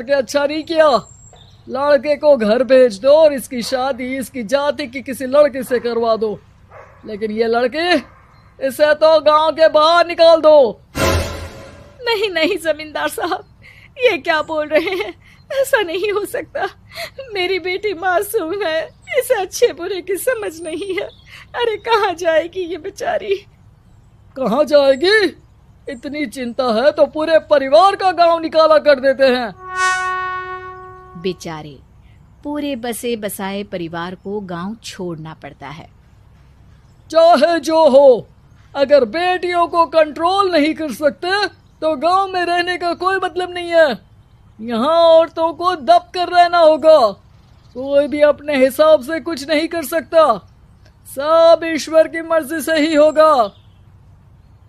करके अच्छा नहीं किया। लड़के को घर भेज दो और इसकी शादी इसकी जाति की किसी लड़के से करवा दो, लेकिन ये लड़के, इसे तो गांव के बाहर निकाल दो। नहीं नहीं जमींदार साहब, ये क्या बोल रहे हैं? ऐसा नहीं हो सकता। मेरी बेटी मासूम है, इसे अच्छे बुरे की समझ नहीं है। अरे कहाँ जाएगी ये बेचारी? कहाँ जाएगी? इतनी चिंता है तो पूरे परिवार का गांव निकाला कर देते हैं। बेचारे पूरे बसे बसाए परिवार को गांव छोड़ना पड़ता है। चाहे जो हो, अगर बेटियों को कंट्रोल नहीं कर सकते तो गांव में रहने का कोई मतलब नहीं है। यहाँ औरतों को दब कर रहना होगा। कोई भी अपने हिसाब से कुछ नहीं कर सकता, सब ईश्वर की मर्जी से ही होगा।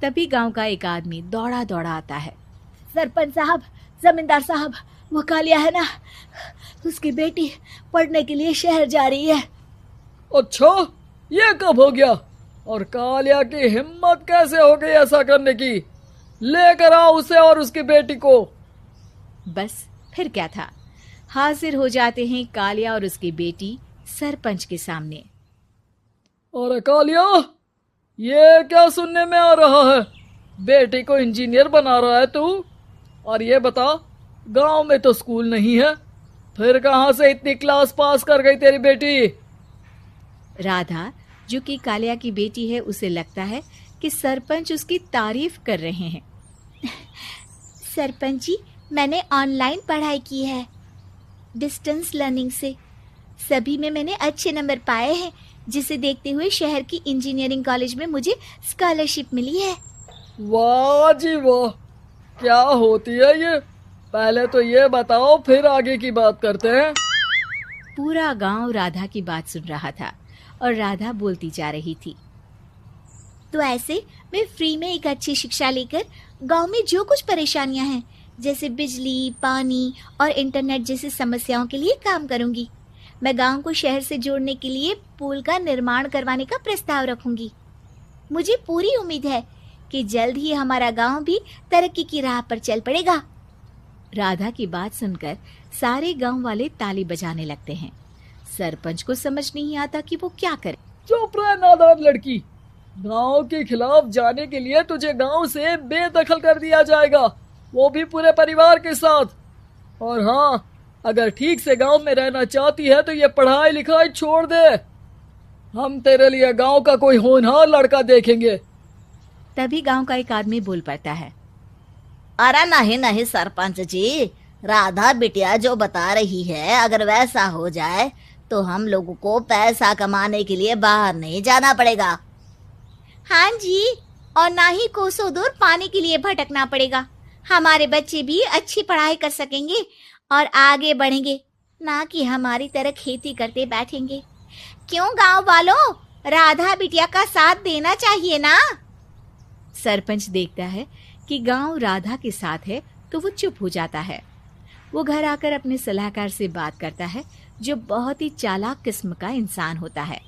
तभी गांव का एक आदमी दौड़ा दौड़ा आता है। सरपंच साहब, जमींदार साहब, वो कालिया है ना, उसकी बेटी पढ़ने के लिए शहर जा रही है। अच्छा, ये कब हो गया? और कालिया की हिम्मत कैसे हो गई ऐसा करने की? लेकर आओ उसे और उसकी बेटी को। बस फिर क्या था, हाजिर हो जाते हैं कालिया और उसकी बेटी सरपंच के सामने। और कालिया, ये क्या सुनने में आ रहा है? बेटी को इंजीनियर बना रहा है तू? और ये बता, गांव में तो स्कूल नहीं है, फिर कहां से इतनी क्लास पास कर गई तेरी बेटी? राधा, जो कि कालिया की बेटी है, उसे लगता है कि सरपंच उसकी तारीफ कर रहे हैं। सरपंच जी, मैंने ऑनलाइन पढ़ाई की है, डिस्टेंस लर्निंग से। सभी में मैंने अच्छे नंबर पाए हैं, जिसे देखते हुए शहर की इंजीनियरिंग कॉलेज में मुझे स्कॉलरशिप मिली है। वाह जी वाह, क्या होती है ये? पहले तो ये बताओ, फिर आगे की बात करते हैं। पूरा गांव राधा की बात सुन रहा था और राधा बोलती जा रही थी। तो ऐसे मैं फ्री में एक अच्छी शिक्षा लेकर गांव में जो कुछ परेशानियां हैं, जैसे बिजली, पानी और इंटरनेट जैसी समस्याओं के लिए काम करूंगी। मैं गांव को शहर से जोड़ने के लिए पुल का निर्माण करवाने का प्रस्ताव रखूंगी। मुझे पूरी उम्मीद है कि जल्द ही हमारा गांव भी तरक्की की राह पर चल पड़ेगा। राधा की बात सुनकर सारे गांव वाले ताली बजाने लगते हैं। सरपंच को समझ नहीं आता कि वो क्या करे। चुप रह नादान लड़की, गांव के खिलाफ जाने के लिए तुझे गांव से बेदखल कर दिया जाएगा, वो भी पूरे परिवार के साथ। और हाँ, अगर ठीक से गांव में रहना चाहती है तो ये पढ़ाई लिखाई छोड़ दे। हम तेरे लिए गांव का कोई होनहार लड़का देखेंगे। तभी गांव का एक आदमी बोल पड़ता है। अरे नहीं नहीं सरपंच जी, राधा बिटिया जो बता रही है, अगर वैसा हो जाए तो हम लोगों को पैसा कमाने के लिए बाहर नहीं जाना पड़ेगा। हाँ जी, और ना ही कोसों दूर पानी के लिए भटकना पड़ेगा। हमारे बच्चे भी अच्छी पढ़ाई कर सकेंगे और आगे बढ़ेंगे, ना कि हमारी तरह खेती करते बैठेंगे। क्यों गांव वालों, राधा बिटिया का साथ देना चाहिए ना। सरपंच देखता है कि गांव राधा के साथ है तो वो चुप हो जाता है। वो घर आकर अपने सलाहकार से बात करता है, जो बहुत ही चालाक किस्म का इंसान होता है।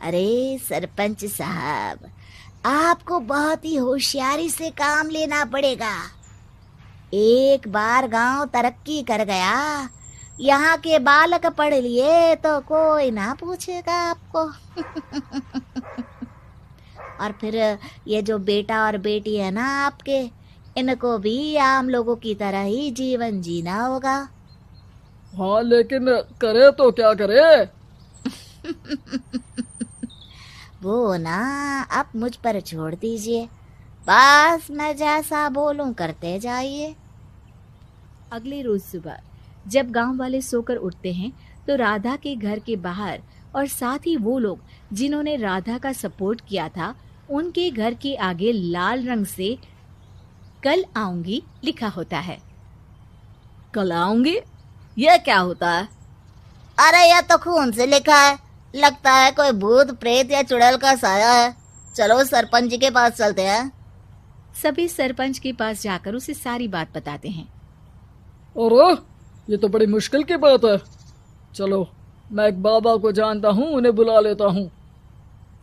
अरे सरपंच साहब, आपको बहुत ही होशियारी से काम लेना पड़ेगा। एक बार गांव तरक्की कर गया, यहाँ के बालक पढ़ लिए तो कोई ना पूछेगा आपको। और फिर ये जो बेटा और बेटी है ना आपके, इनको भी आम लोगों की तरह ही जीवन जीना होगा। हाँ, लेकिन करे तो क्या करे? वो ना आप मुझ पर छोड़ दीजिए, बस मैं जैसा बोलूं करते जाइए। अगले रोज सुबह जब गांव वाले सोकर उठते हैं तो राधा के घर के बाहर और साथ ही वो लोग जिन्होंने राधा का सपोर्ट किया था, उनके घर के आगे लाल रंग से कल आऊंगी लिखा होता है। कल आऊंगी? ये क्या होता है? अरे यह तो खून से लिखा है, लगता है कोई भूत प्रेत या चुड़ैल का साया है। चलो सरपंच जी के पास चलते हैं। सभी सरपंच के पास जाकर उसे सारी बात बताते हैं। और ये तो बड़ी मुश्किल की बात है। चलो, मैं एक बाबा को जानता हूँ, उन्हें बुला लेता हूँ।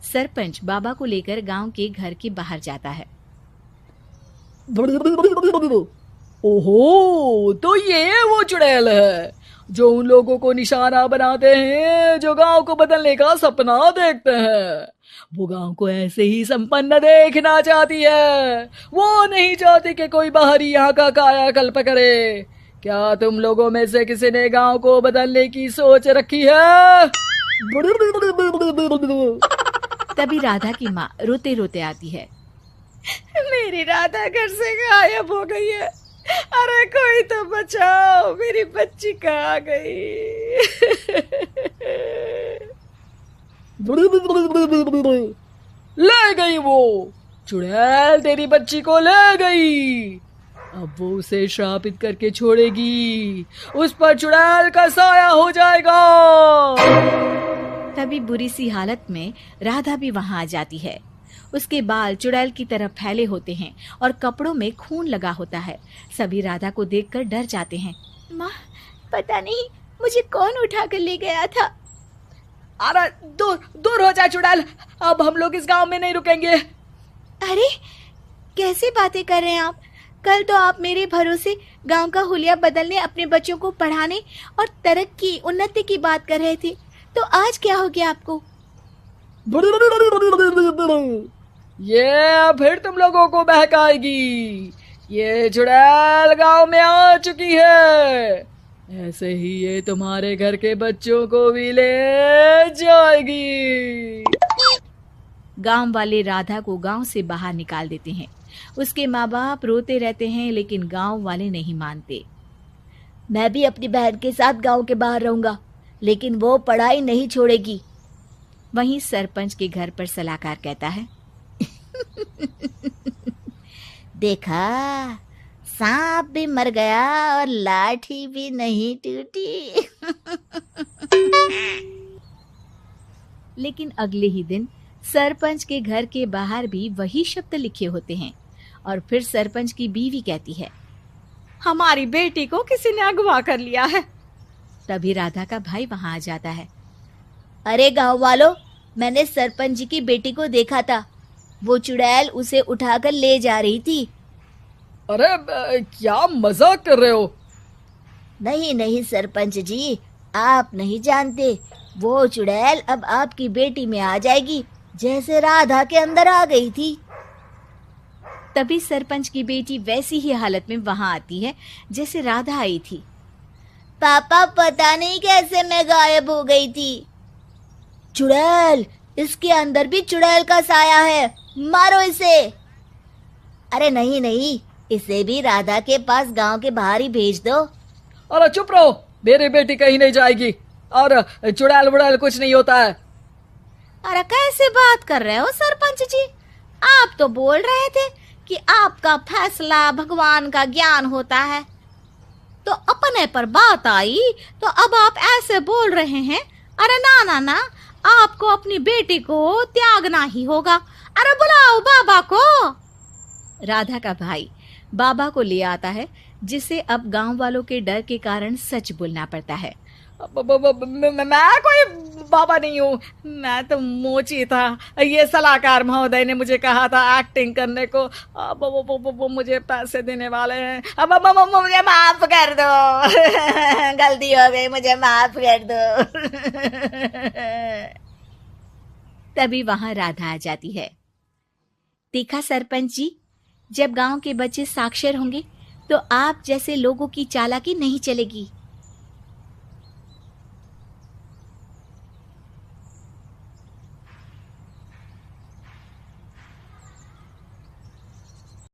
सरपंच बाबा को लेकर गांव के घर के बाहर जाता है। ओहो, तो ये वो चुड़ैल है जो उन लोगों को निशाना बनाते हैं जो गांव को बदलने का सपना देखते हैं। वो गांव को ऐसे ही संपन्न देखना चाहती है। वो नहीं चाहती कि कोई बाहरी यहाँ का कायाकल्प करे। क्या तुम लोगों में से किसी ने गांव को बदलने की सोच रखी है? तभी राधा की माँ रोते रोते आती है। मेरी राधा घर से गायब हो गई है। अरे कोई तो बचाओ, मेरी बच्ची कहाँ गई? ले गई वो चुड़ैल, तेरी बच्ची को ले गई। अब वो उसे श्रापित करके छोड़ेगी। उस पर चुड़ैल का साया हो जाएगा। तभी बुरी सी हालत में राधा भी वहां आ जाती है। उसके बाल चुड़ैल की तरह फैले होते हैं और कपड़ों में खून लगा होता है। सभी राधा को देखकर डर जाते हैं। माँ, पता नहीं मुझे कौन उठा कर ले गया था। अरे दूर दूर हो जा चुड़ैल, अब हम लोग इस गांव में नहीं रुकेंगे। अरे कैसी बातें कर रहे हैं आप? कल तो आप मेरे भरोसे गांव का हुलिया बदलने, अपने बच्चों को पढ़ाने और तरक्की उन्नति की बात कर रहे थे, तो आज क्या हो गया आपको? ये फिर तुम लोगों को बहकाएगी। ये चुड़ैल गांव में आ चुकी है। ऐसे ही ये तुम्हारे घर के बच्चों को भी ले जाएगी। गांव वाले राधा को गांव से बाहर निकाल देते हैं। उसके माँ बाप रोते रहते हैं, लेकिन गांव वाले नहीं मानते। मैं भी अपनी बहन के साथ गांव के बाहर रहूंगा, लेकिन वो पढ़ाई नहीं छोड़ेगी। वहीं सरपंच के घर पर सलाहकार कहता है, देखा, सांप भी मर गया और लाठी भी नहीं टूटी। लेकिन अगले ही दिन सरपंच के घर के बाहर भी वही शब्द लिखे होते हैं। और फिर सरपंच की बीवी कहती है, हमारी बेटी को किसी ने अगवा कर लिया है। तभी राधा का भाई वहां आ जाता है। अरे गांव वालों, मैंने सरपंच जी की बेटी को देखा था। वो चुड़ैल उसे उठाकर ले जा रही थी। अरे क्या मजाक कर रहे हो? नहीं नहीं सरपंच जी, आप नहीं जानते। वो चुड़ैल अब आपकी बेटी में आ जाएगी, जैसे राधा के अंदर आ गई थी। तभी सरपंच की बेटी वैसी ही हालत में वहां आती है जैसे राधा आई थी। पापा, पता नहीं कैसे मैं गायब हो गई थी। चुड़ैल, इसके अंदर भी चुड़ैल का साया है, मारो इसे। अरे नहीं नहीं, इसे भी राधा के पास गांव के बाहर ही भेज दो। अरे चुप रहो, मेरी बेटी कहीं नहीं जाएगी और चुड़ैल वुड़ैल कुछ नहीं होता है। अरे कैसे बात कर रहे हो सरपंच जी? आप तो बोल रहे थे कि आपका फैसला भगवान का ज्ञान होता है, तो अपने पर बात आई तो अब आप ऐसे बोल रहे हैं। अरे ना ना ना, आपको अपनी बेटी को त्यागना ही होगा। अरे बुलाओ बाबा को। राधा का भाई बाबा को ले आता है, जिसे अब गांव वालों के डर के कारण सच बोलना पड़ता है। मैं कोई बाबा नहीं हूँ, मैं तो मोची था। ये सलाहकार महोदय ने मुझे कहा था एक्टिंग करने को। अब वो मुझे पैसे देने वाले हैं। अब मुझे माफ कर दो। गलती हो गई, मुझे माफ कर दो। तभी वहां राधा आ जाती है। देखा सरपंच जी, जब गांव के बच्चे साक्षर होंगे तो आप जैसे लोगों की चालाकी नहीं चलेगी।